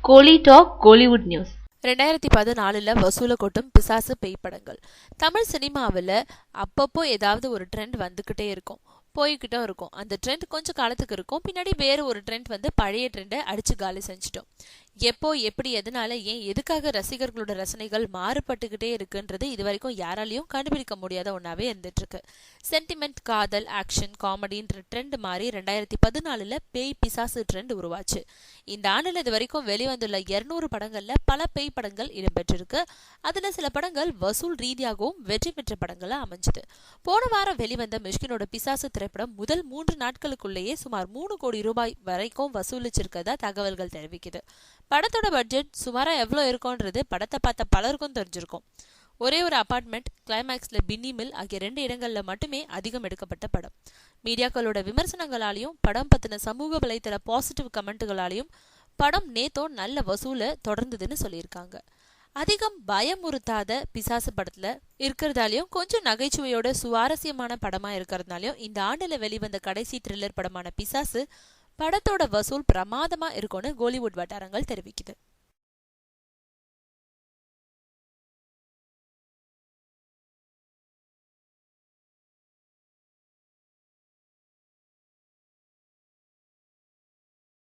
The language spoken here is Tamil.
கோலி டாக் கோலிவுட் நியூஸ். 2014 வசூல கொட்டும் பிசாசு பேய் படங்கள். தமிழ் சினிமாவில் அப்பப்போ ஏதாவது ஒரு ட்ரெண்ட் வந்துக்கிட்டே இருக்கும், போய்கிட்டும் இருக்கும். அந்த ட்ரெண்ட் கொஞ்சம் காலத்துக்கு இருக்கும், பின்னாடி வேறு ஒரு ட்ரெண்ட் வந்து பழைய ட்ரெண்டை அடிச்சு காலி செஞ்சிட்டோம். எப்போ எப்படி எதனால ஏன் எதுக்காக ரசிகர்களோட ரசனைகள் மாறுபட்டுக்கிட்டே இருக்குன்றது இது வரைக்கும் யாராலையும் கண்டுபிடிக்க முடியாத ஒன்றாவே இருந்துட்டு இருக்கு. சென்டிமெண்ட், காதல், ஆக்ஷன், காமெடின்ற ட்ரெண்ட் மாறி 2014 பேய் பிசாசு ட்ரெண்ட் உருவாச்சு. இந்த ஆண்டில் இது வரைக்கும் வெளிவந்துள்ள 200 படங்கள்ல பல பேய் படங்கள் இடம்பெற்றிருக்கு. அதுல சில படங்கள் வசூல் ரீதியாகவும் வெற்றி பெற்ற படங்களா அமைஞ்சது. போன வாரம் வெளிவந்த மிஷ்கினோட பிசாசு திரைப்படம் முதல் 3 நாட்களுக்குள்ளேயே சுமார் 3 கோடி ரூபாய் வரைக்கும் வசூலிச்சிருக்கதா தகவல்கள் தெரிவிக்குது. படத்தோட பட்ஜெட் சுமாரா எவ்வளவு இருக்கும்ன்றது படத்தை பார்த்த பலருக்கும் தெரிஞ்சிருக்கும். ஒரே ஒரு அபார்ட்மெண்ட், கிளைமேக்ஸ்ல பின்னி மில் ஆகிய 2 இடங்கள்ல மட்டுமே அதிகம் எடுக்கப்பட்ட படம். மீடியாக்களோட விமர்சனங்களாலையும் படம் பத்தின சமூக வலைத்தள பாசிட்டிவ் கமெண்ட்டுகளாலையும் படம் நேத்தோ நல்ல வசூல தொடர்ந்ததுன்னு சொல்லியிருக்காங்க. அதிகம் பயமுறுத்தாத பிசாசு படத்துல இருக்கிறதாலையும் கொஞ்சம் நகைச்சுவையோட சுவாரஸ்யமான படமா இருக்கிறதுனாலையும் இந்த ஆண்டுல வெளிவந்த கடைசி த்ரில்லர் படமான பிசாசு படத்தோட வசூல் பிரமாதமா இருக்கும்னு கோலிவுட் வட்டாரங்கள் தெரிவிக்குது.